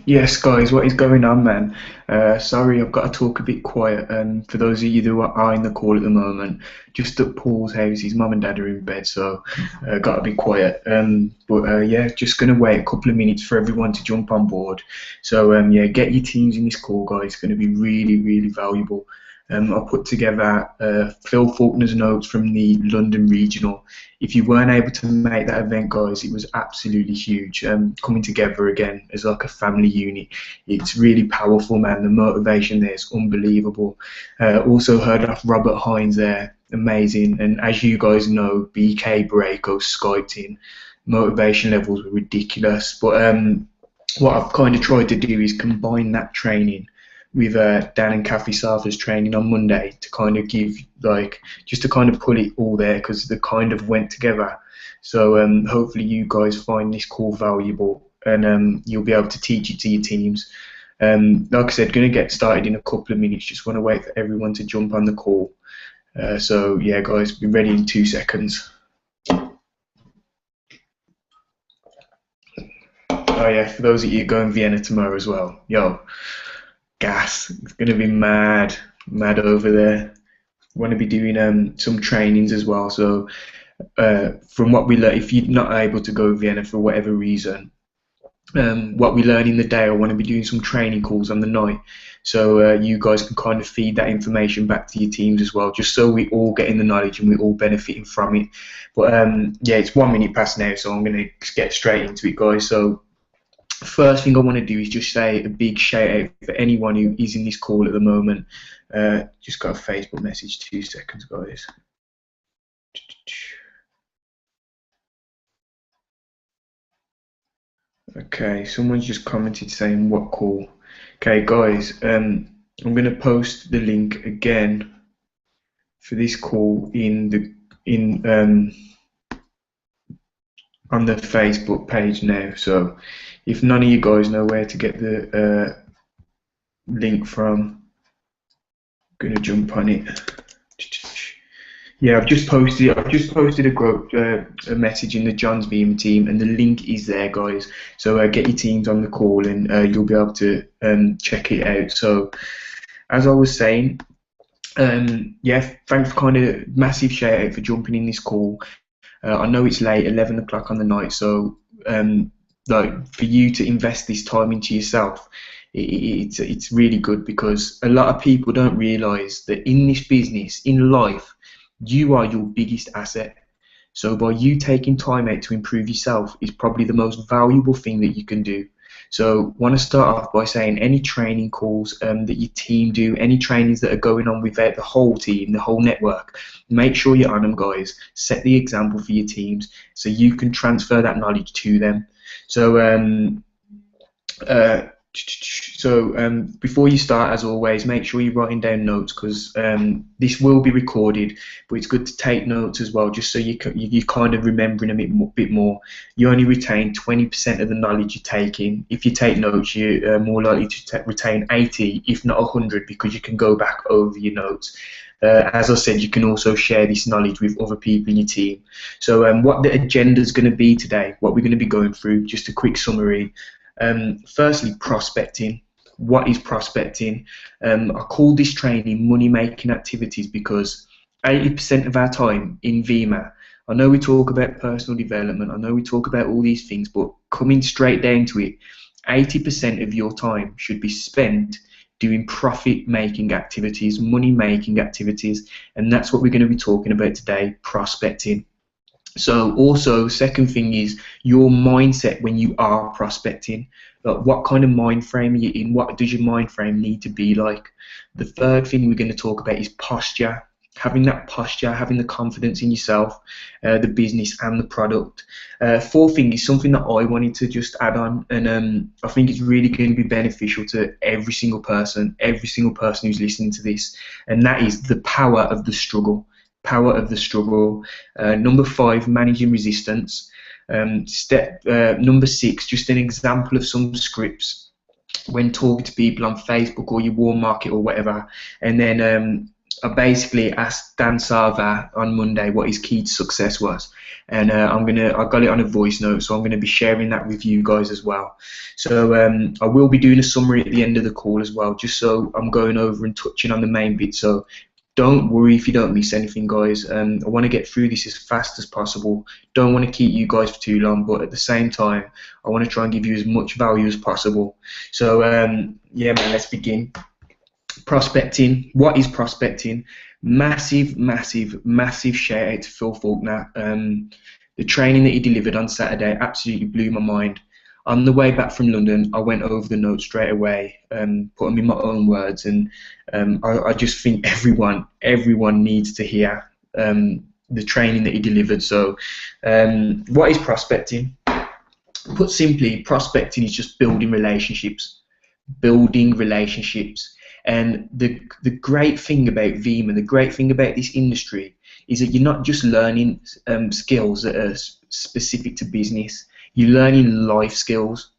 Yes, guys, what is going on, man? Sorry, I've got to talk a bit quiet. For those of you who are in the call at the moment, just at Paul's house, his mum and dad are in bed, so got to be quiet. But yeah, just gonna wait a couple of minutes for everyone to jump on board. So yeah, get your teams in this call, guys. It's going to be really, really valuable. I put together Phil Faulkner's notes from the London Regional. If you weren't able to make that event, guys, it was absolutely huge. Coming together again as like a family unit, it's really powerful, man. The motivation there is unbelievable. Also heard off Robert Hines there, amazing. And as you guys know, BK Braco Skyped in. Motivation levels were ridiculous. But what I've kind of tried to do is combine that training with Dan Cathy Sarver's training on Monday to kind of give just to kind of put it all there because they kind of went together. So hopefully you guys find this call valuable and you'll be able to teach it to your teams. Like I said, going to get started in a couple of minutes. Just want to wait for everyone to jump on the call. So yeah, guys, be ready in 2 seconds. Oh yeah, for those of you going Vienna tomorrow as well, yo. Gas. It's going to be mad over there. We want to be doing some trainings as well. So from what we learn, if you're not able to go to Vienna for whatever reason, what we learn in the day, I want to be doing some training calls on the night. So you guys can kind of feed that information back to your teams as well, just so we all getting the knowledge and we're all benefiting from it. But yeah, it's 1 minute past now, so I'm going to get straight into it, guys. So first thing I want to do is just say a big shout out for anyone who is in this call at the moment. Just got a Facebook message, 2 seconds, guys. Okay, someone's just commented saying what call. Okay, guys, I'm going to post the link again for this call on the Facebook page now. So if none of you guys know where to get the link from, I'm gonna jump on it. Yeah, I've just posted a message in the John's VM team, and the link is there, guys. So get your teams on the call, and you'll be able to check it out. So as I was saying, yeah, thanks for kind of massive shout out for jumping in this call. I know it's late, 11 o'clock on the night, so like for you to invest this time into yourself, it's really good because a lot of people don't realise that in this business, in life, you are your biggest asset. So by you taking time out to improve yourself is probably the most valuable thing that you can do. So I want to start off by saying any training calls that your team do, any trainings that are going on without the whole team, the whole network, make sure you're on them, guys. Set the example for your teams so you can transfer that knowledge to them. So before you start, as always, make sure you're writing down notes because this will be recorded, but it's good to take notes as well, just so you're kind of remembering a bit more. You only retain 20% of the knowledge you're taking. If you take notes, you're more likely to retain 80, if not 100, because you can go back over your notes. As I said, you can also share this knowledge with other people in your team. So what the agenda is going to be today, what we're going to be going through, just a quick summary. Firstly, prospecting. What is prospecting? I call this training money-making activities because 80% of our time in VMA, I know we talk about personal development, I know we talk about all these things, but coming straight down to it, 80% of your time should be spent doing profit-making activities, money-making activities, and that's what we're going to be talking about today, prospecting. So also, second thing is your mindset when you are prospecting. Like what kind of mind frame are you in? What does your mind frame need to be like? The third thing we're going to talk about is posture. Having that posture, having the confidence in yourself, the business and the product. Fourth thing is something that I wanted to just add on, and I think it's really going to be beneficial to every single person who's listening to this, and that is the power of the struggle. Power of the struggle. Number 5, managing resistance. Number 6, just an example of some scripts when talking to people on Facebook or your warm market or whatever. And then I basically asked Dan Sarver on Monday what his key to success was, and I got it on a voice note, so I'm gonna be sharing that with you guys as well. So I will be doing a summary at the end of the call as well, just so I'm going over and touching on the main bit. So don't worry if you don't miss anything, guys. I want to get through this as fast as possible. Don't want to keep you guys for too long, but at the same time, I want to try and give you as much value as possible. So yeah, man, let's begin. Prospecting. What is prospecting? Massive, massive, massive shout out to Phil Faulkner. The training that he delivered on Saturday absolutely blew my mind. On the way back from London, I went over the notes straight away, put them in my own words, and I just think everyone needs to hear the training that he delivered. So, what is prospecting? Put simply, prospecting is just building relationships. Building relationships. And the great thing about Vima, the great thing about this industry, is that you're not just learning skills that are specific to business. You're learning life skills,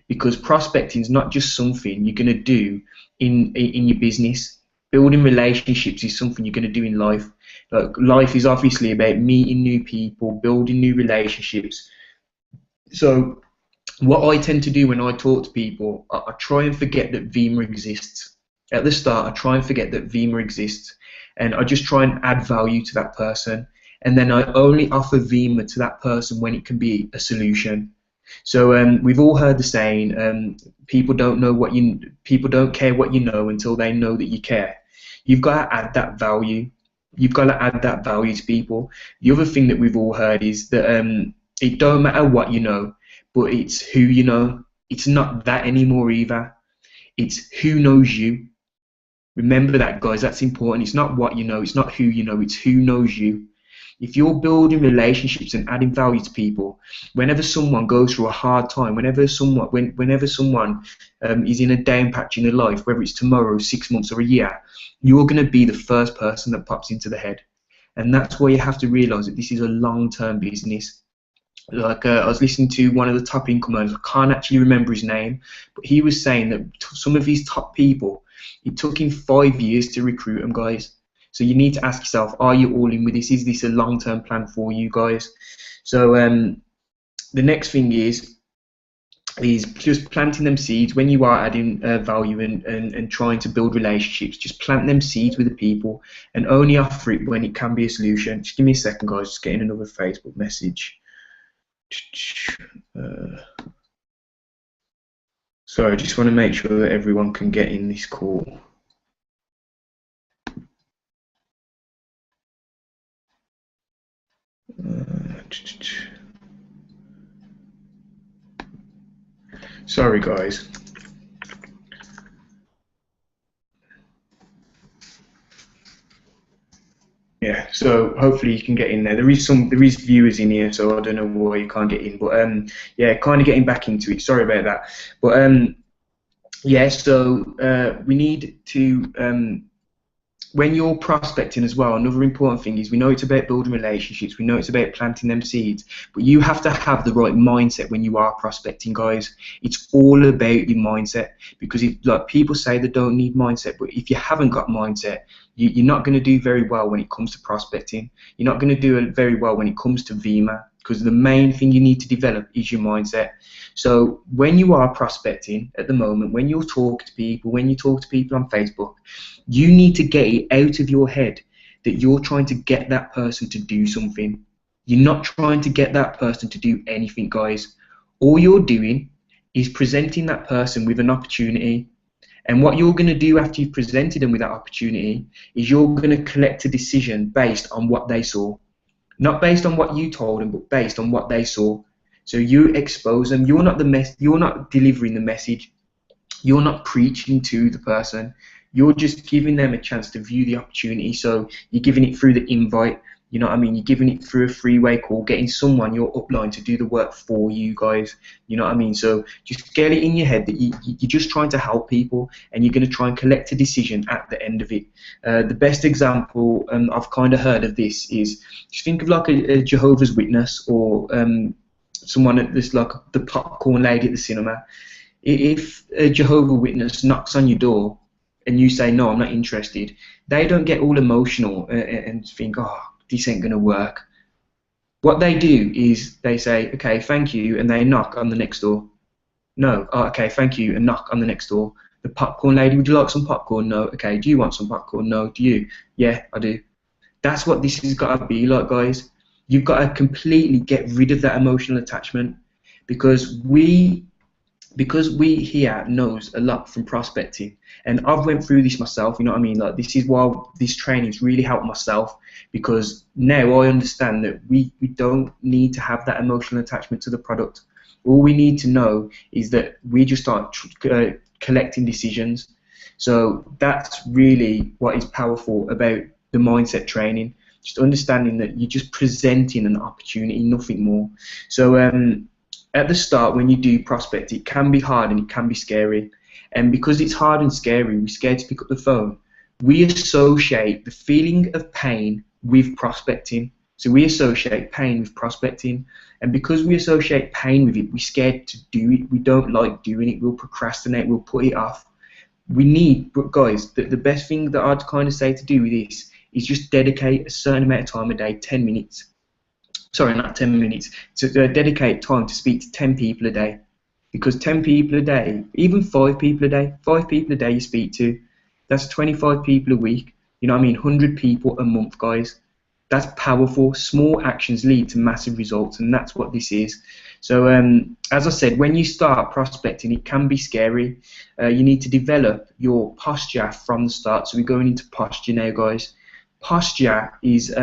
because prospecting is not just something you're going to do in your business. Building relationships is something you're going to do in life. Like, life is obviously about meeting new people, building new relationships. So what I tend to do when I talk to people, I try and forget that Vima exists. At the start, I try and forget that Vima exists, and I just try and add value to that person. And then I only offer Vima to that person when it can be a solution. So we've all heard the saying, people don't care what you know until they know that you care. You've got to add that value. You've got to add that value to people. The other thing that we've all heard is that it don't matter what you know, but it's who you know. It's not that anymore either. It's who knows you. Remember that, guys. That's important. It's not what you know. It's not who you know. It's who knows you. If you're building relationships and adding value to people, whenever someone goes through a hard time, whenever someone is in a down patch in their life, whether it's tomorrow, 6 months, or a year, you're going to be the first person that pops into the head. And that's why you have to realise that this is a long-term business. Like I was listening to one of the top incomers, I can't actually remember his name, but he was saying that some of his top people, it took him 5 years to recruit them, guys. So you need to ask yourself, are you all in with this? Is this a long-term plan for you guys? So the next thing is just planting them seeds. When you are adding value and trying to build relationships, just plant them seeds with the people and only offer it when it can be a solution. Just give me a second, guys, just getting another Facebook message. Sorry, I just want to make sure that everyone can get in this call. Sorry, guys. Yeah, so hopefully you can get in there. There is viewers in here, so I don't know why you can't get in. But yeah, kind of getting back into it. Sorry about that. But yeah, so we need to when you're prospecting as well, another important thing is we know it's about building relationships, we know it's about planting them seeds, but you have to have the right mindset when you are prospecting, guys. It's all about your mindset, because like people say they don't need mindset, but if you haven't got mindset, you're not going to do very well when it comes to prospecting. You're not going to do very well when it comes to Vima, because the main thing you need to develop is your mindset. So when you are prospecting at the moment, when you're talking to people, when you talk to people on Facebook, you need to get it out of your head that you're trying to get that person to do something. You're not trying to get that person to do anything, guys. All you're doing is presenting that person with an opportunity. And what you're going to do after you've presented them with that opportunity is you're going to collect a decision based on what they saw. Not based on what you told them, but based on what they saw. So you expose them. You're not delivering the message. You're not preaching to the person. You're just giving them a chance to view the opportunity. So you're giving it through the invite. You know what I mean? You're giving it through a freeway call, getting someone, your upline, to do the work for you guys. You know what I mean? So just get it in your head that you're just trying to help people, and you're going to try and collect a decision at the end of it. The best example I've kind of heard of this is, just think of like a Jehovah's Witness, or someone that's like the popcorn lady at the cinema. If a Jehovah's Witness knocks on your door, and you say, no, I'm not interested, they don't get all emotional and think, oh, this ain't going to work. What they do is they say, okay, thank you, and they knock on the next door. No, oh, okay, thank you, and knock on the next door. The popcorn lady, would you like some popcorn? No. Okay, do you want some popcorn? No. Do you? Yeah, I do. That's what this has got to be like, guys. You've got to completely get rid of that emotional attachment, because we here knows a lot from prospecting, and I've went through this myself, you know what I mean? Like, this is why this training's really helped myself, because now I understand that we don't need to have that emotional attachment to the product. All we need to know is that we just start collecting decisions. So that's really what is powerful about the mindset training, just understanding that you're just presenting an opportunity, nothing more. So at the start, when you do prospect, it can be hard and it can be scary. And because it's hard and scary, we're scared to pick up the phone. We associate the feeling of pain with prospecting. So we associate pain with prospecting. And because we associate pain with it, we're scared to do it. We don't like doing it. We'll procrastinate. We'll put it off. But guys, the best thing that I'd kind of say to do with this is just dedicate a certain amount of time a day, 10 minutes. Sorry, not 10 minutes, to dedicate time to speak to 10 people a day. Because 10 people a day, even 5 people a day, 5 people a day you speak to, that's 25 people a week. You know what I mean? 100 people a month, guys. That's powerful. Small actions lead to massive results, and that's what this is. So as I said, when you start prospecting, it can be scary. You need to develop your posture from the start. So we're going into posture now, guys. Posture is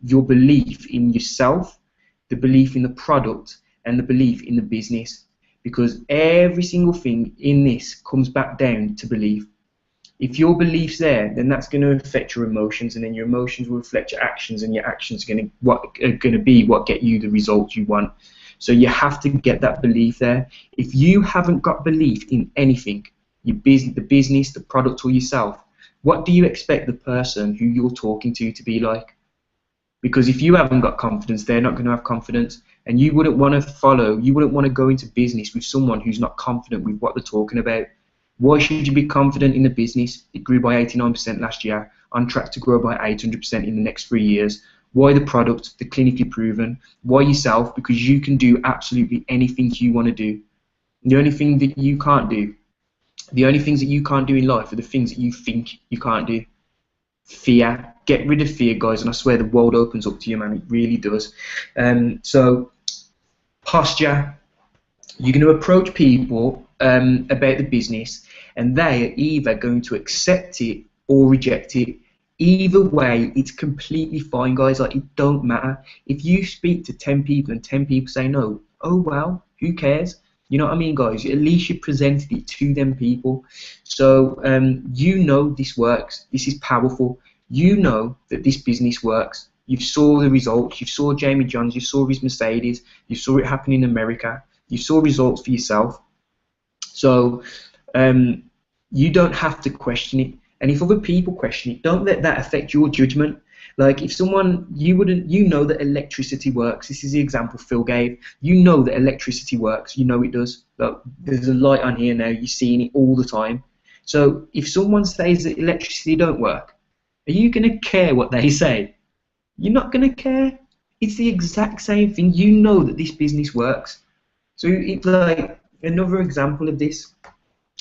your belief in yourself, the belief in the product, and the belief in the business. Because every single thing in this comes back down to belief. If your belief's there, then that's going to affect your emotions, and then your emotions will reflect your actions, and your actions are going to be what get you the results you want. So you have to get that belief there. If you haven't got belief in anything, the business, the product, or yourself, what do you expect the person who you're talking to be like? Because if you haven't got confidence, they're not going to have confidence, and you wouldn't want to go into business with someone who's not confident with what they're talking about. Why should you be confident in the business? It grew by 89% last year, on track to grow by 800% in the next 3 years. Why the product? The clinically proven. Why yourself? Because you can do absolutely anything you want to do. The only thing that you can't do, the only things that you can't do in life are the things that you think you can't do. Fear. Get rid of fear, guys, and I swear the world opens up to you, man. It really does. So, posture. You're going to approach people about the business, and they are either going to accept it or reject it. Either way, it's completely fine, guys. Like, it don't matter. If you speak to 10 people and 10 people say no, oh well, who cares? You know what I mean, guys? At least you presented it to them people. So you know this works. This is powerful. You know that this business works. You saw the results. You saw Jamie Johns. You saw his Mercedes. You saw it happen in America. You saw results for yourself. So you don't have to question it. And if other people question it, don't let that affect your judgment. Like, if someone, you know that electricity works. This is the example Phil gave. You know that electricity works. You know it does. Look, there's a light on here now. You're seeing it all the time. So if someone says that electricity don't work, are you going to care what they say? You're not going to care. It's the exact same thing. You know that this business works. So it's like another example of this.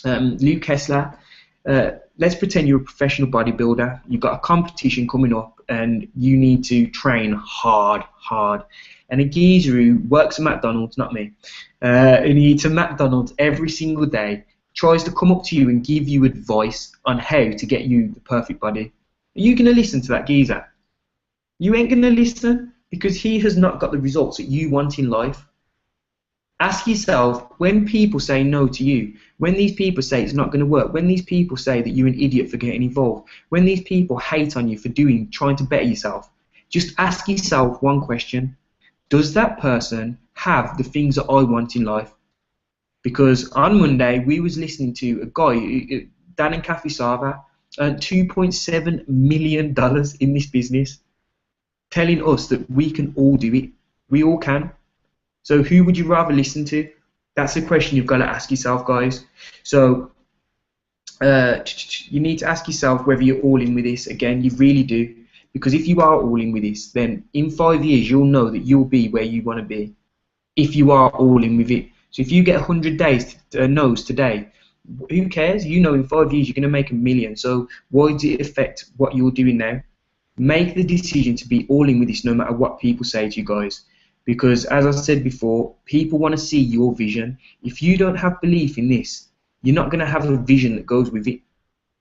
Luke Kessler. Let's pretend you're a professional bodybuilder. You've got a competition coming up, and you need to train hard. And a geezer who works at McDonald's, not me, and he eats at McDonald's every single day, tries to come up to you and give you advice on how to get you the perfect body. Are you going to listen to that geezer? You ain't going to listen, because he has not got the results that you want in life. Ask yourself, when people say no to you, when these people say it's not going to work, when these people say that you're an idiot for getting involved, when these people hate on you for trying to better yourself, just ask yourself one question. Does that person have the things that I want in life? Because on Monday, we was listening to a guy, Dan Cathy Sarver, earned $2.7 million in this business, telling us that we can all do it. We all can. So who would you rather listen to? That's a question you've got to ask yourself, guys. So you need to ask yourself whether you're all in with this. Again, you really do, because if you are all in with this, then in 5 years you'll know that you'll be where you want to be if you are all in with it. So if you get 100 days no's today, who cares? You know in 5 years you're going to make 1 million. So why does it affect what you're doing now? Make the decision to be all in with this no matter what people say to you guys. Because as I said before, people want to see your vision. If you don't have belief in this, you're not going to have a vision that goes with it.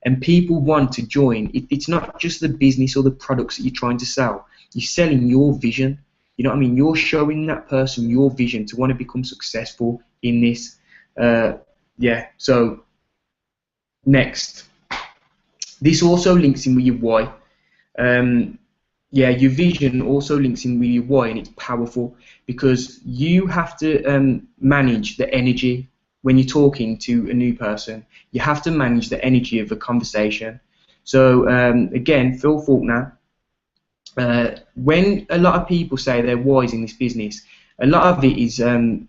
And people want to join. It's not just the business or the products that you're trying to sell. You're selling your vision. You know what I mean? You're showing that person your vision to want to become successful in this. Yeah, so next. This also links in with your why. Yeah, your vision also links in with your why, and it's powerful because you have to manage the energy when you're talking to a new person. You have to manage the energy of a conversation. So again, Phil Faulkner, when a lot of people say they're wise in this business, a lot of it is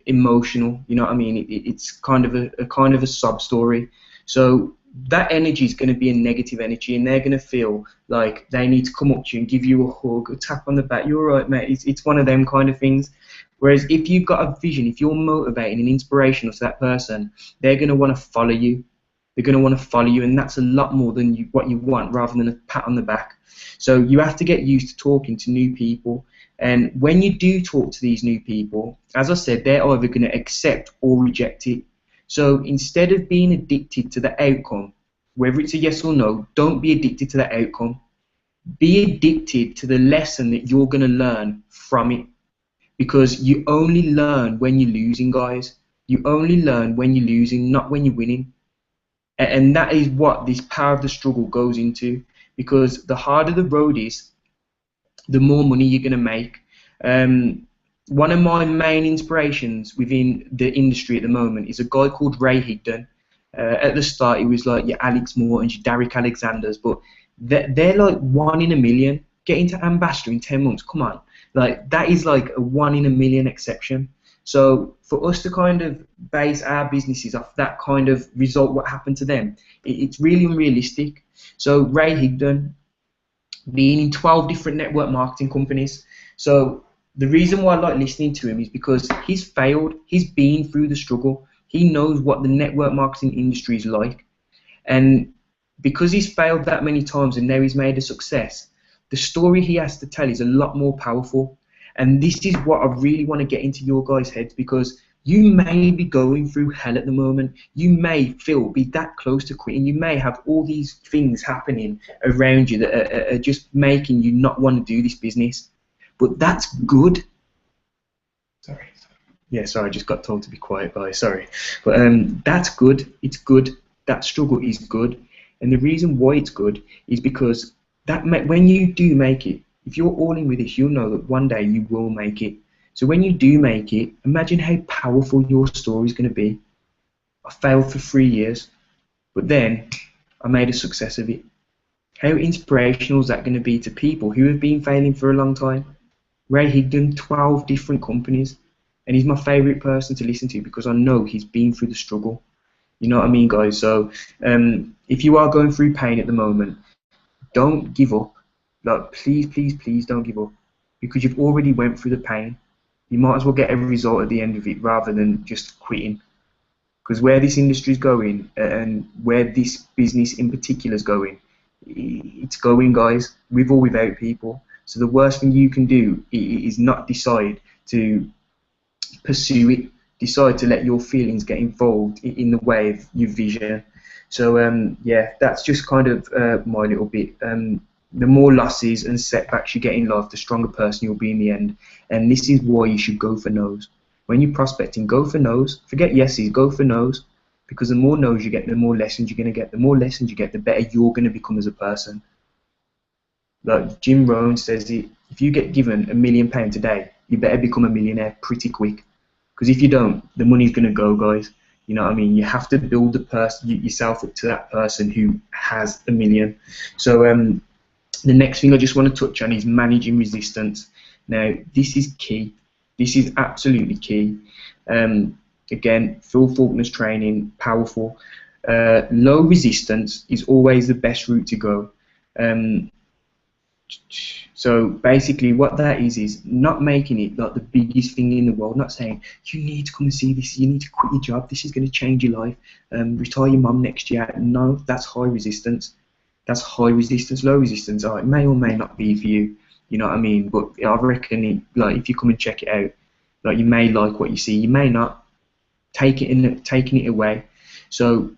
emotional. You know what I mean? It's kind of a sob story. So that energy is going to be a negative energy, and they're going to feel like they need to come up to you and give you a hug, a tap on the back. You're all right, mate. It's one of them kind of things. Whereas if you've got a vision, if you're motivating and inspirational to that person, they're going to want to follow you. They're going to want to follow you, and that's a lot more than what you want, rather than a pat on the back. So you have to get used to talking to new people, and when you do talk to these new people, as I said, they're either going to accept or reject it. So instead of being addicted to the outcome, whether it's a yes or no, don't be addicted to the outcome. Be addicted to the lesson that you're going to learn from it. Because you only learn when you're losing, guys. You only learn when you're losing, not when you're winning. And that is what this power of the struggle goes into. Because the harder the road is, the more money you're going to make. One of my main inspirations within the industry at the moment is a guy called Ray Higdon. At the start, he was like your Alex Mortons, your Derek Alexanders, but they're like 1 in a million. Getting to ambassador in 10 months, come on. Like, that is like a 1 in a million exception. So for us to kind of base our businesses off that kind of result, what happened to them, it's really unrealistic. So Ray Higdon, being in 12 different network marketing companies. So the reason why I like listening to him is because he's failed. He's been through the struggle. He knows what the network marketing industry is like. And because he's failed that many times and now he's made a success, the story he has to tell is a lot more powerful. And this is what I really want to get into your guys' heads, because you may be going through hell at the moment. You may be that close to quitting. You may have all these things happening around you that are just making you not want to do this business. But that's good. Sorry. Yeah, sorry, I just got told to be quiet, guys. Sorry. But that's good. It's good. That struggle is good. And the reason why it's good is because when you do make it, if you're all in with this, you'll know that one day you will make it. So when you do make it, imagine how powerful your story is going to be. I failed for 3 years, but then I made a success of it. How inspirational is that going to be to people who have been failing for a long time? Ray Higdon, 12 different companies, and he's my favourite person to listen to because I know he's been through the struggle. You know what I mean, guys? So if you are going through pain at the moment, don't give up. Like, please, please, please don't give up, because you've already went through the pain. You might as well get a result at the end of it rather than just quitting. Because where this industry is going, and where this business in particular is going, it's going, guys, with or without people. So the worst thing you can do is not decide to pursue it. Decide to let your feelings get involved in the way of your vision. So yeah, that's just kind of my little bit. The more losses and setbacks you get in life, the stronger person you'll be in the end. And this is why you should go for no's. When you're prospecting, go for no's. Forget yeses, go for no's. Because the more no's you get, the more lessons you're going to get. The more lessons you get, the better you're going to become as a person. Like Jim Rohn says, if you get given £1 million today, you better become a millionaire pretty quick. Because if you don't, the money's going to go, guys. You know what I mean? You have to build yourself up to that person who has $1 million. So the next thing I just want to touch on is managing resistance. Now, this is key. This is absolutely key. Again, Phil Faulkner's training, powerful. Low resistance is always the best route to go. So basically what that is not making it like the biggest thing in the world, not saying you need to come and see this, you need to quit your job, this is going to change your life, retire your mum next year. No, that's high resistance. That's high resistance. Low resistance, it may or may not be for you, you know what I mean, but I reckon like if you come and check it out, like you may like what you see, you may not. Taking it away. So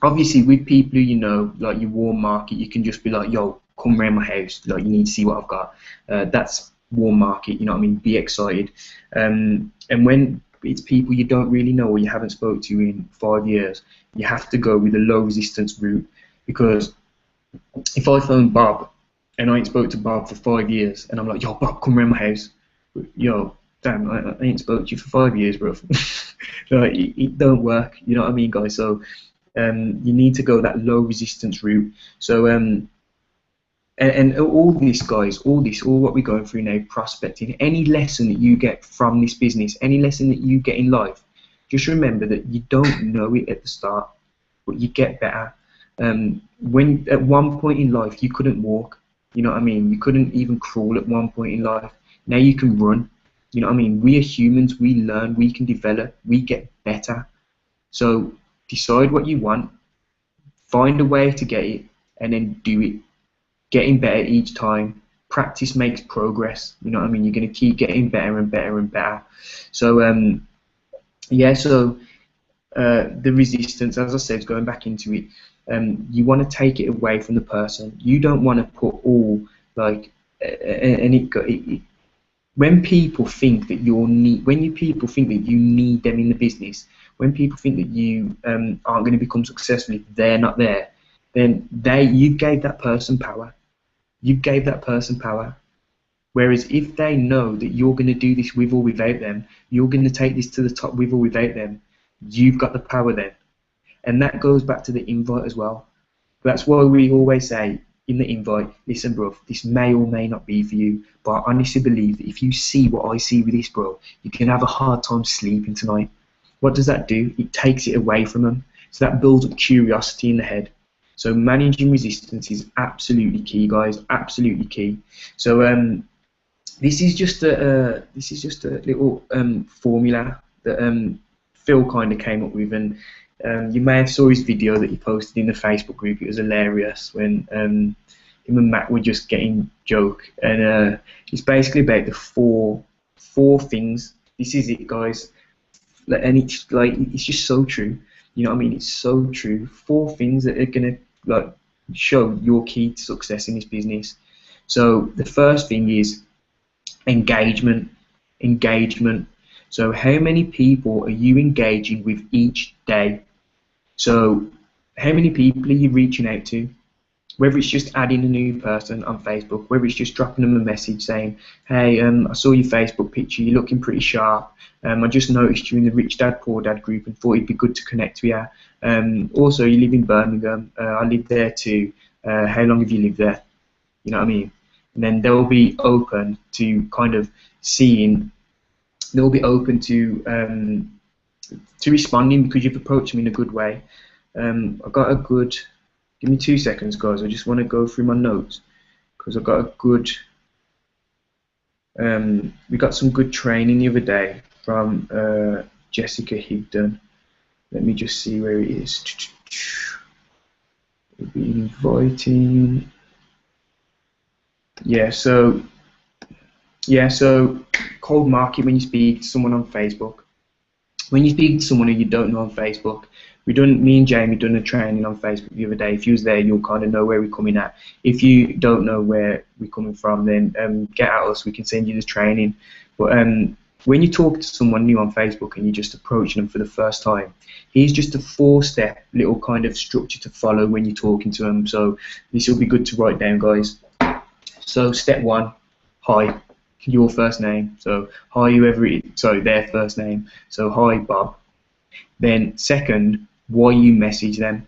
obviously with people who you know, like your warm market, you can just be like, yo, come round my house, like you need to see what I've got. That's warm market, you know what I mean, be excited. And when it's people you don't really know or you haven't spoke to in 5 years, you have to go with a low resistance route, because if I phone Bob and I ain't spoke to Bob for 5 years and I'm like, yo Bob, come round my house, yo, damn, I ain't spoke to you for 5 years, bro. Like, it don't work, you know what I mean, guys? So you need to go that low resistance route. So and all this, guys, all what we're going through now, prospecting, any lesson that you get from this business, any lesson that you get in life, just remember that you don't know it at the start, but you get better. When at one point in life you couldn't walk, you know what I mean, you couldn't even crawl at one point in life. Now you can run. You know what I mean? We are humans, we learn, we can develop, we get better. So decide what you want, find a way to get it, and then do it. Getting better each time. Practice makes progress. You know what I mean? You're going to keep getting better and better and better. So, yeah, so the resistance, as I said, going back into it, you want to take it away from the person. You don't want to put all, like, when people think that people think that you need them in the business, when people think that you aren't going to become successful if they're not there, then you gave that person power. You gave that person power. Whereas if they know that you're going to do this with or without them, you're going to take this to the top with or without them, you've got the power then. And that goes back to the invite as well. That's why we always say in the invite, listen bro, this may or may not be for you, but I honestly believe that if you see what I see with this bro, you can have a hard time sleeping tonight. What does that do? It takes it away from them. So that builds up curiosity in the head. So managing resistance is absolutely key, guys, absolutely key. So this is just a little formula that Phil kind of came up with, and you may have saw his video that he posted in the Facebook group. It was hilarious when him and Matt were just getting joke, and it's basically about the four things. This is it, guys, and it's just so true. You know what I mean? It's so true. 4 things that are gonna like show your key to success in this business. So the first thing is engagement. Engagement. So how many people are you engaging with each day? So how many people are you reaching out to? Whether it's just adding a new person on Facebook, whether it's just dropping them a message saying, hey, I saw your Facebook picture, you're looking pretty sharp. I just noticed you in the Rich Dad Poor Dad group and thought it'd be good to connect with you. Also, you live in Birmingham. I live there too. How long have you lived there? You know what I mean? And then they'll be open to kind of seeing. They'll be open to responding because you've approached them in a good way. I've got a good. Give me 2 seconds, guys. I just want to go through my notes because I've got a good. We got some good training the other day from Jessica Higdon. Let me just see where it is. We'll be inviting. Yeah, so cold market when you speak to someone on Facebook. When you speak to someone who you don't know on Facebook, me and Jamie done a training on Facebook the other day. If you was there, you'll kind of know where we're coming at. If you don't know where we're coming from, then get at us. We can send you the training. But when you talk to someone new on Facebook and you're just approaching them for the first time, here's just a 4-step little kind of structure to follow when you're talking to them. So this will be good to write down, guys. So step 1, hi, your first name. So hi, whoever it is. Sorry, their first name. So hi, Bob. Then second, why you message them.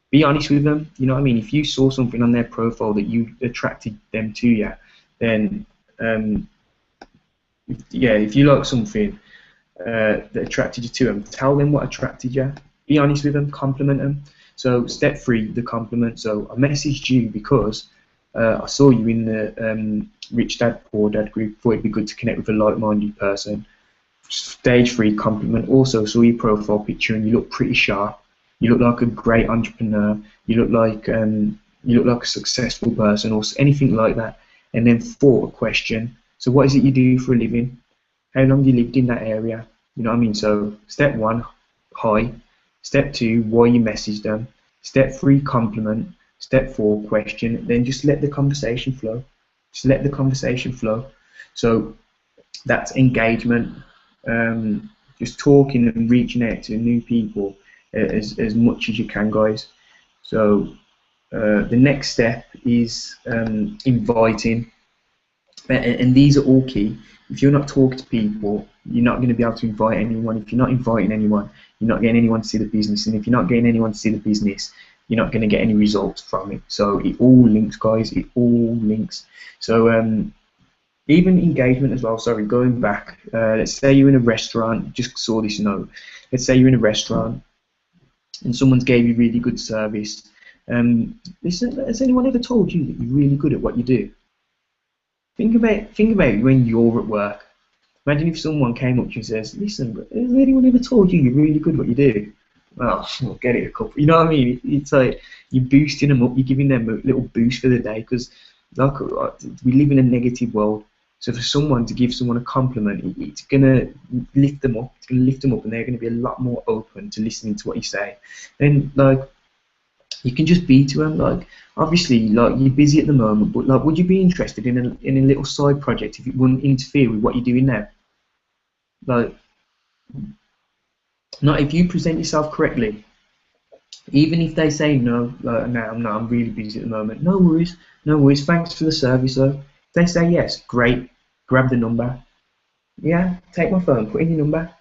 Be honest with them. You know what I mean? If you saw something on their profile that you attracted them to you, then if you like something that attracted you to them, tell them what attracted you. Be honest with them, compliment them. So step 3, the compliment. So I messaged you because I saw you in the Rich Dad Poor Dad group. Thought it'd be good to connect with a like-minded person. Stage 3, compliment. Also saw your profile picture and you look pretty sharp. You look like a great entrepreneur. You look like a successful person, or anything like that. And then 4, a question. So what is it you do for a living? How long you lived in that area? You know what I mean? So step 1, hi. Step 2, why you messaged them. Step 3, compliment. Step 4, question. Then just let the conversation flow. Just let the conversation flow. So that's engagement. Just talking and reaching out to new people as much as you can, guys. So the next step is inviting, and these are all key. If you're not talking to people, you're not going to be able to invite anyone. If you're not inviting anyone, you're not getting anyone to see the business, and if you're not getting anyone to see the business, you're not going to get any results from it. So it all links, guys. It all links. So even engagement as well. Sorry, going back. Let's say you're in a restaurant. Just saw this note. Let's say you're in a restaurant and someone's gave you really good service. Listen, has anyone ever told you that you're really good at what you do? Think about when you're at work. Imagine if someone came up to you and says, "Listen, has anyone ever told you you're really good at what you do?" Well, we'll get it a couple. You know what I mean? It's like you're boosting them up. You're giving them a little boost for the day, because like we live in a negative world. So for someone to give someone a compliment, it's gonna lift them up. It's gonna lift them up, and they're gonna be a lot more open to listening to what you say. And like, you can just be to them. Like, obviously, like, you're busy at the moment, but like, would you be interested in a little side project if it wouldn't interfere with what you're doing now? Like, not if you present yourself correctly. Even if they say no, like, no, I'm really busy at the moment. No worries, no worries. Thanks for the service, though. If they say yes, great. Grab the number. Yeah, take my phone, put in your number.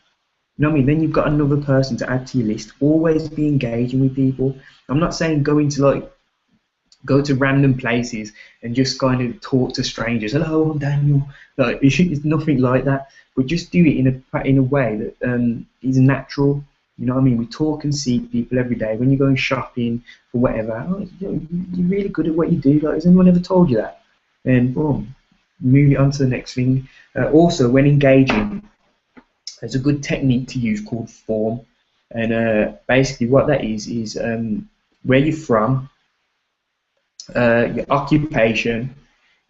You know what I mean? Then you've got another person to add to your list. Always be engaging with people. I'm not saying go to random places and just kind of talk to strangers. Hello, I'm Daniel. Like, it's nothing like that. But just do it in a way that is natural. You know what I mean? We talk and see people every day. When you're going shopping or whatever, oh, you're really good at what you do. Like, has anyone ever told you that? And boom, move it on to the next thing. Also, when engaging, there's a good technique to use called form. And basically what that is where you're from, your occupation,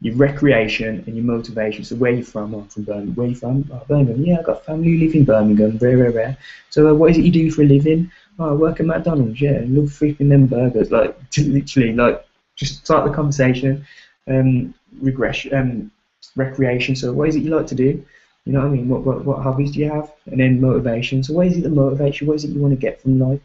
your recreation, and your motivation. So where you're from? Oh, I'm from Birmingham. Where you from? Oh, Birmingham. Yeah, I've got family who live in Birmingham. Very, very rare. So what is it you do for a living? Oh, I work at McDonald's. Yeah, I love flipping them burgers. Like, literally, like, just start the conversation. Recreation. So what is it you like to do? You know what I mean? What hobbies do you have? And then motivation. So what is it that motivates you? What is it you want to get from life?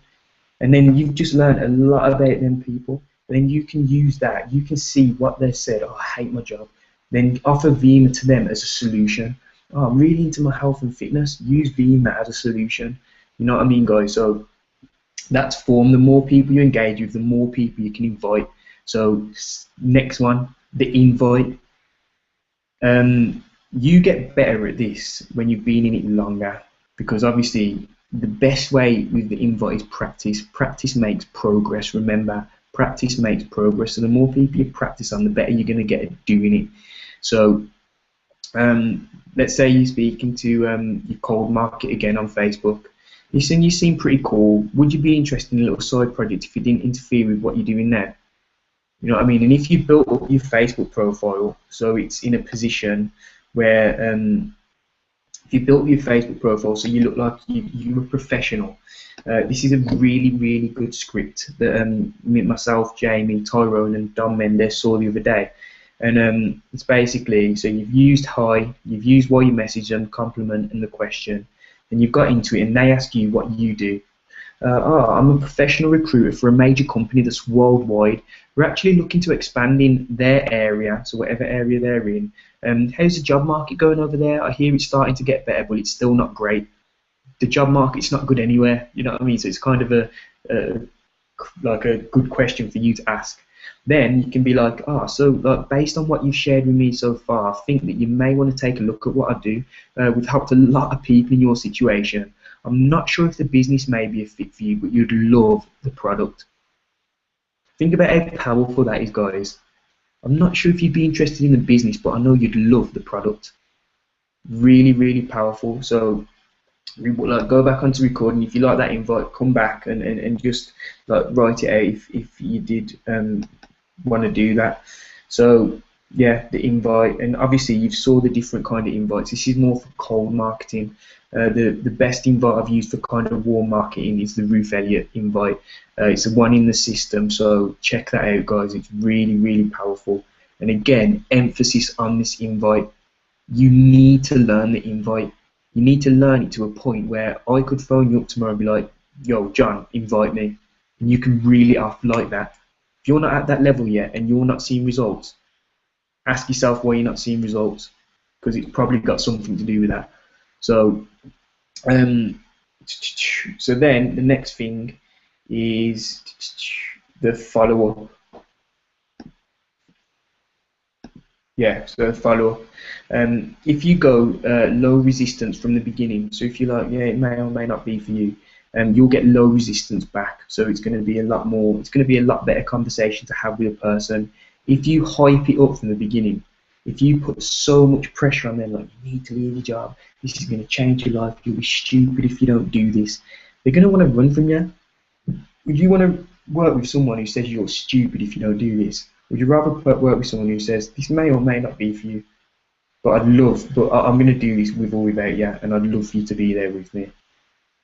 And then you've just learned a lot about them people. And then you can use that. You can see what they said. Oh, I hate my job. Then offer Vima to them as a solution. Oh, I'm really into my health and fitness. Use Vima as a solution. You know what I mean, guys? So that's form. The more people you engage with, the more people you can invite. So next one, the invite. You get better at this when you've been in it longer, because obviously the best way with the invite is practice. Practice makes progress. Remember, practice makes progress. So the more people you practice on, the better you're going to get at doing it. So let's say you're speaking to your cold market again on Facebook. Listen, you seem pretty cool. Would you be interested in a little side project if it didn't interfere with what you're doing now? You know what I mean? And if you built up your Facebook profile so it's in a position where if you built your Facebook profile so you look like you're a professional, this is a really, really good script that myself, Jamie, Tyrone and Don Mendes saw the other day. And it's basically, so you've used hi, you've used why you message them, compliment and the question, and you've got into it and they ask you what you do. I'm a professional recruiter for a major company that's worldwide. We're actually looking to expand in their area, so whatever area they're in. How's the job market going over there? I hear it's starting to get better, but it's still not great. The job market's not good anywhere, you know what I mean? So it's kind of like a good question for you to ask. Then you can be like, so like, based on what you've shared with me so far, I think that you may want to take a look at what I do. We've helped a lot of people in your situation. I'm not sure if the business may be a fit for you, but you'd love the product. Think about how powerful that is, guys. I'm not sure if you'd be interested in the business, but I know you'd love the product. Really, really powerful. So like, go back onto recording. If you like that invite, come back and just like write it out if you did want to do that. So yeah, the invite, and obviously you've saw the different kind of invites. This is more for cold marketing. The best invite I've used for kind of warm marketing is the Ruth Elliott invite. It's the one in the system, so check that out, guys. It's really, really powerful. And again, emphasis on this invite. You need to learn the invite. You need to learn it to a point where I could phone you up tomorrow and be like, yo, John, invite me. And you can reel it off like that. If you're not at that level yet and you're not seeing results, ask yourself why you're not seeing results, because it's probably got something to do with that. So, so then the next thing is the follow-up. Yeah, so follow-up. If you go low resistance from the beginning, so if you're like, yeah, it may or may not be for you, you'll get low resistance back. So it's going to be a lot more. It's going to be a lot better conversation to have with a person. If you hype it up from the beginning, if you put so much pressure on them, like, you need to leave your job, this is going to change your life, you'll be stupid if you don't do this, they're going to want to run from you. Would you want to work with someone who says you're stupid if you don't do this? Would you rather work with someone who says this may or may not be for you, but I'm going to do this with or without you, and I'd love for you to be there with me?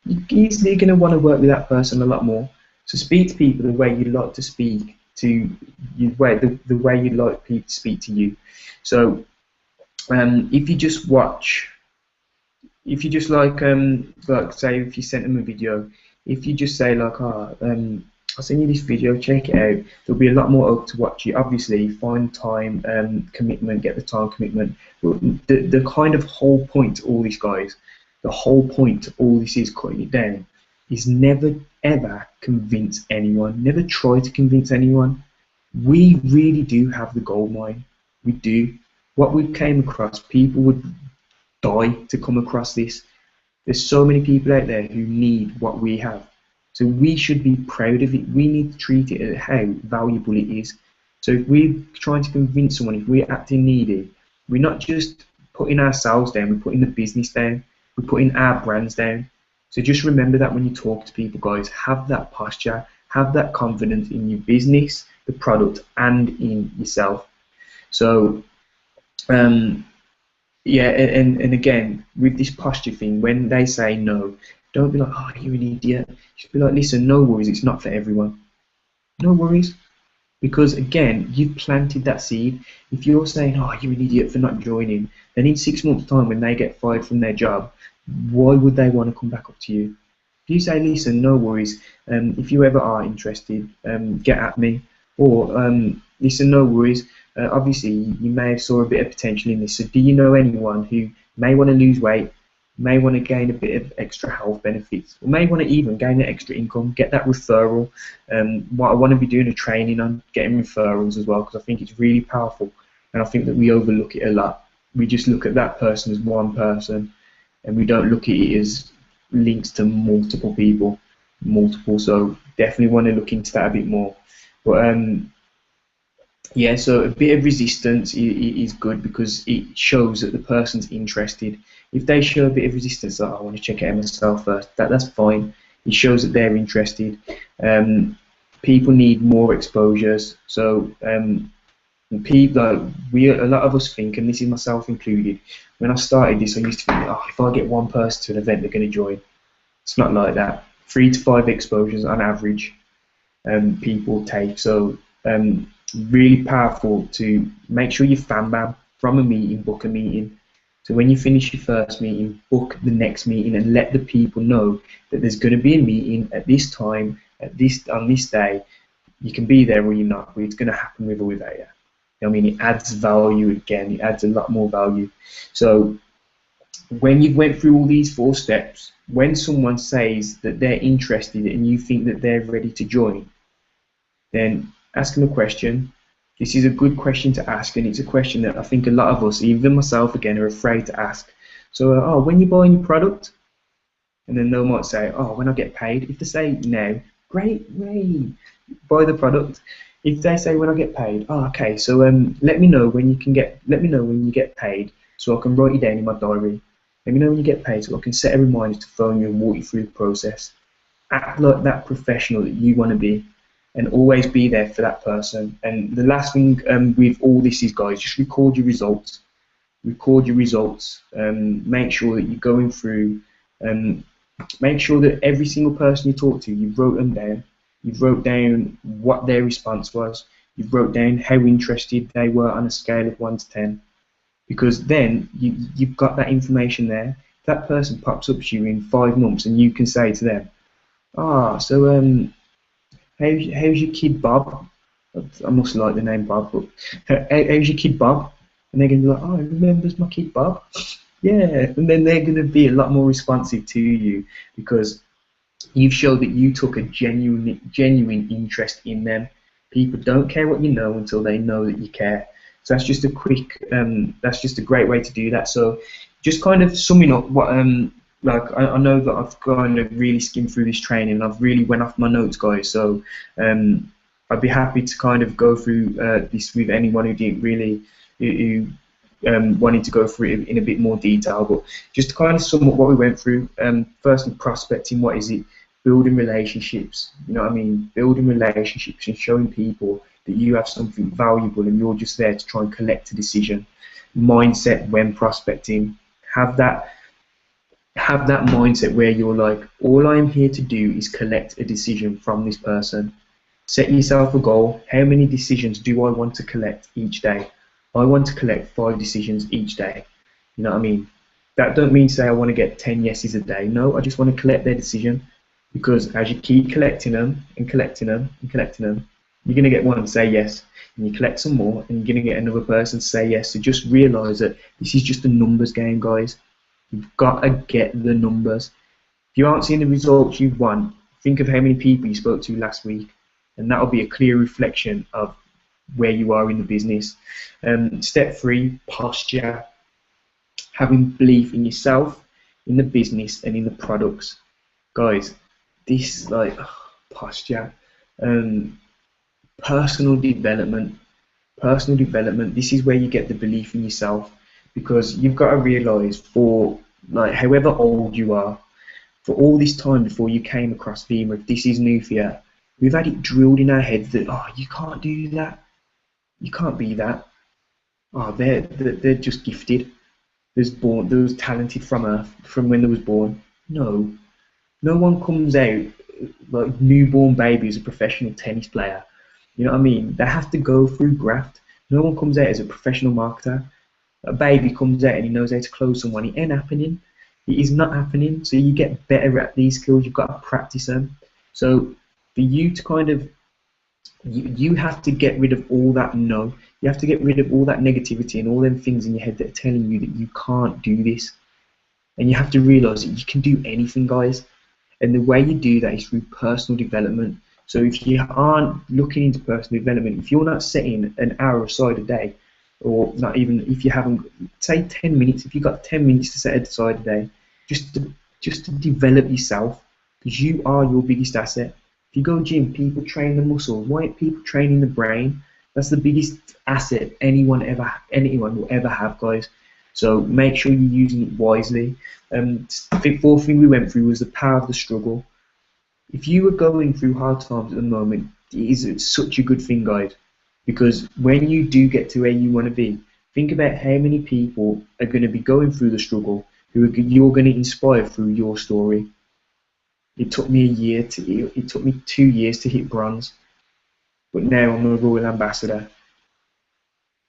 You're easily going to want to work with that person a lot more. So speak to people the way you like to speak to you, the way you'd like people to speak to you. So if you just watch, if you just like say if you sent them a video, if you just say like, I'll send you this video, check it out, there'll be a lot more open to watch you. Obviously find time commitment, get the time commitment. But the kind of whole point to all this, guys, the whole point to all this is cutting it down, is never ever convince anyone, never try to convince anyone. We really do have the gold mine. We do. What we came across, people would die to come across this. There's so many people out there who need what we have. So we should be proud of it. We need to treat it as how valuable it is. So if we're trying to convince someone, if we're acting needy, we're not just putting ourselves down, we're putting the business down, we're putting our brands down. So just remember that when you talk to people, guys, have that posture, have that confidence in your business, the product, and in yourself. So yeah, and again, with this posture thing, when they say no, don't be like, oh, you're an idiot. Just be like, listen, no worries, it's not for everyone. No worries. Because again, you've planted that seed. If you're saying, oh, you're an idiot for not joining, then in 6 months' time, when they get fired from their job, why would they want to come back up to you? If you say, listen, no worries, if you ever are interested, get at me. Or, listen, no worries, obviously you may have saw a bit of potential in this, so do you know anyone who may want to lose weight, may want to gain a bit of extra health benefits, or may want to even gain an extra income, get that referral? What I want to be doing a training on getting referrals as well, because I think it's really powerful, and I think that we overlook it a lot. We just look at that person as one person, and we don't look at it as links to multiple people, so definitely want to look into that a bit more. But yeah, so a bit of resistance is good because it shows that the person's interested. If they show a bit of resistance, like, I want to check it out myself first, that's fine. It shows that they're interested. People need more exposures. So people, a lot of us think, and this is myself included, when I started this, I used to think, oh, if I get one person to an event, they're going to join. It's not like that. 3 to 5 exposures on average people take. So really powerful to make sure you fan bam from a meeting, book a meeting. So when you finish your first meeting, book the next meeting and let the people know that there's going to be a meeting at this time, on this day. You can be there or you're not, but it's going to happen with or without you. I mean, it adds value again. It adds a lot more value. So when you've went through all these 4 steps, when someone says that they're interested and you think that they're ready to join, then ask them a question. This is a good question to ask, and it's a question that I think a lot of us, even myself again, are afraid to ask. So, oh, when you're buying your product, And then they might say, oh, when I get paid. If they say no, great, buy the product. If they say when I get paid, oh, okay, so let me know when you get paid, so I can write you down in my diary. Let me know when you get paid, so I can set a reminder to phone you and walk you through the process. Act like that professional that you want to be, and always be there for that person. And the last thing with all this is, guys, just record your results. Record your results. Make sure that you're going through. Make sure that every single person you talk to, you've wrote them down. You've wrote down what their response was. You've wrote down how interested they were on a scale of 1 to 10. Because then you've got that information there. If that person pops up to you in 5 months and you can say to them, so how's your kid Bob? I must like the name Bob, but how's your kid Bob? And they're going to be like, oh, remembers my kid Bob? Yeah, and then they're going to be a lot more responsive to you because you've showed that you took a genuine interest in them. People don't care what you know until they know that you care. So that's just a quick, that's just a great way to do that. So just kind of summing up what, like I know that I've kind of really skimmed through this training. I've really went off my notes, guys. So I'd be happy to kind of go through this with anyone who didn't really, who wanted to go through it in a bit more detail. But just to kind of sum up what we went through, firstly, prospecting, what is it? Building relationships, you know what I mean? Building relationships and showing people that you have something valuable and you're just there to try and collect a decision. Mindset when prospecting, have that mindset where you're like, all I'm here to do is collect a decision from this person. Set yourself a goal. How many decisions do I want to collect each day? I want to collect 5 decisions each day. You know what I mean? That don't mean say I want to get 10 yeses a day. No, I just want to collect their decision, because as you keep collecting them and collecting them and collecting them, you're going to get one to say yes, and you collect some more and you're going to get another person to say yes. So just realise that this is just a numbers game, guys. You've got to get the numbers. If you aren't seeing the results you want, think of how many people you spoke to last week, and that'll be a clear reflection of where you are in the business. Step 3, posture. Having belief in yourself, in the business, and in the products. Guys, this posture, personal development. This is where you get the belief in yourself, because you've got to realise, for like however old you are, for all this time before you came across Vima, if this is new for you, we've had it drilled in our heads that, oh, you can't do that, you can't be that. Oh, they're just gifted. They was talented from earth, from when they was born. No one comes out like newborn baby as a professional tennis player. You know what I mean? They have to go through graft. No one comes out as a professional marketer. A baby comes out and he knows how to close someone. It ain't happening. It is not happening. So you get better at these skills. You've got to practice them. So for you to kind of, you have to get rid of all that no. You have to get rid of all that negativity and all them things in your head that are telling you that you can't do this. And you have to realise that you can do anything, guys. And the way you do that is through personal development. So if you aren't looking into personal development, if you're not setting an hour aside a day, or not even, if you haven't, say 10 minutes, if you've got 10 minutes to set aside a day, just to develop yourself, because you are your biggest asset. If you go gym, people train the muscle. Why aren't people training the brain? That's the biggest asset anyone will ever have, guys. So make sure you're using it wisely. The 4th thing we went through was the power of the struggle. If you are going through hard times at the moment, it is such a good thing, guys, because when you do get to where you want to be, think about how many people are going to be going through the struggle who you're going to inspire through your story. It took me it took me 2 years to hit bronze, but now I'm a Royal Ambassador.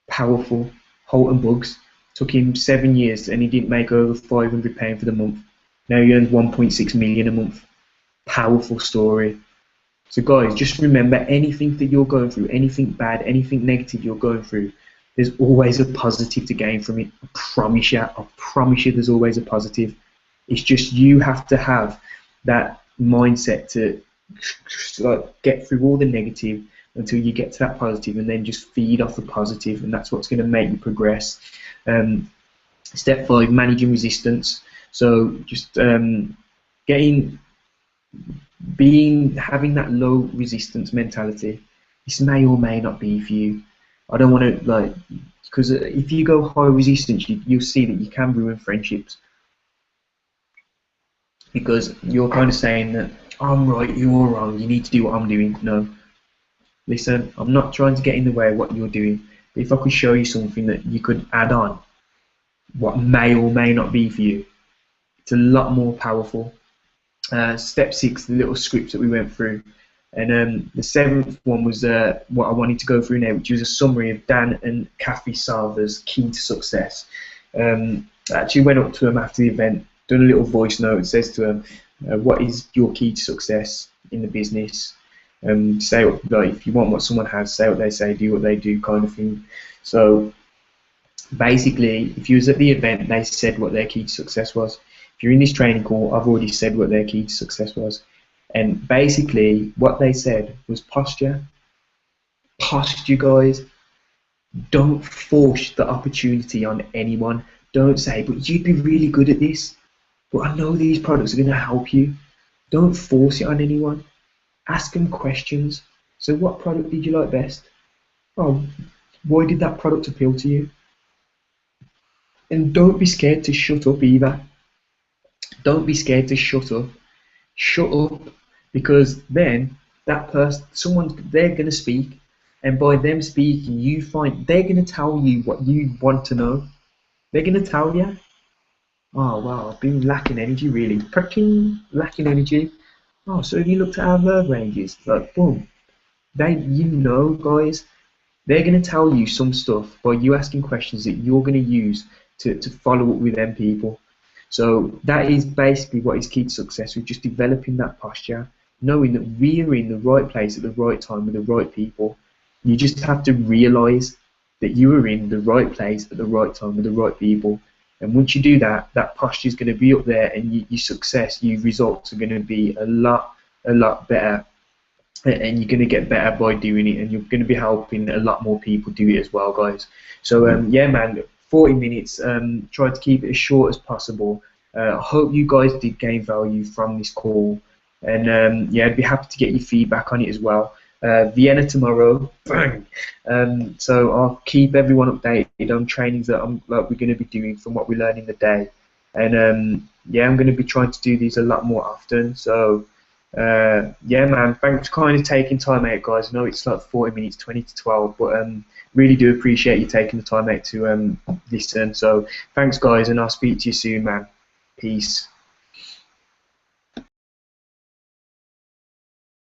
Powerful. Holton Bugs. Took him 7 years and he didn't make over £500 for the month. Now he earns 1.6 million a month. Powerful story. So guys, just remember, anything that you're going through, anything bad, anything negative you're going through, there's always a positive to gain from it. I promise you there's always a positive. It's just you have to have that mindset to get through all the negative until you get to that positive, and then just feed off the positive, and that's what's going to make you progress. Step 5, managing resistance. So just getting, having that low resistance mentality. This may or may not be for you. I don't want to because if you go high resistance, you'll see that you can ruin friendships, because you're kind of saying that I'm right, you're wrong, you need to do what I'm doing. No, listen, I'm not trying to get in the way of what you're doing, but if I could show you something that you could add on, what may or may not be for you, it's a lot more powerful. Step 6, the little scripts that we went through, and the 7th one was what I wanted to go through now, which was a summary of Dan and Cathy Sarver's key to success. I actually went up to them after the event, done a little voice note. It says to them, what is your key to success in the business? Say what, if you want what someone has, say what they say, do what they do, kind of thing. So basically, if you was at the event, they said what their key to success was. If you're in this training call, I've already said what their key to success was. And basically, what they said was posture. Posture, guys. Don't force the opportunity on anyone. Don't say, but you'd be really good at this. But I know these products are going to help you. Don't force it on anyone. Ask them questions. So what product did you like best? Oh, why did that product appeal to you? And don't be scared to shut up either. Don't be scared to shut up. Shut up, because then that person, they're going to speak, and by them speaking, they're going to tell you what you want to know. They're going to tell you, oh wow, I've been lacking energy, really, freaking lacking energy. Oh, so have you looked at our verve ranges? Like, boom, guys, they're going to tell you some stuff by you asking questions that you're going to use to follow up with them people. So that is basically what is key to success, with just developing that posture, knowing that we are in the right place at the right time with the right people. You just have to realise that you are in the right place at the right time with the right people. And once you do that, that posture is going to be up there, and your success, your results are going to be a lot better. And you're going to get better by doing it, and you're going to be helping a lot more people do it as well, guys. So yeah, man, 40 minutes. Try to keep it as short as possible. I hope you guys did gain value from this call, and yeah, I'd be happy to get your feedback on it as well. Vienna tomorrow, bang. So I'll keep everyone updated on trainings that we're going to be doing from what we learn in the day, and yeah, I'm going to be trying to do these a lot more often. So yeah, man, thanks for kind of taking time out, guys. I know it's like 40 minutes, 20 to 12, but really do appreciate you taking the time out to listen. So thanks, guys, and I'll speak to you soon, man. Peace.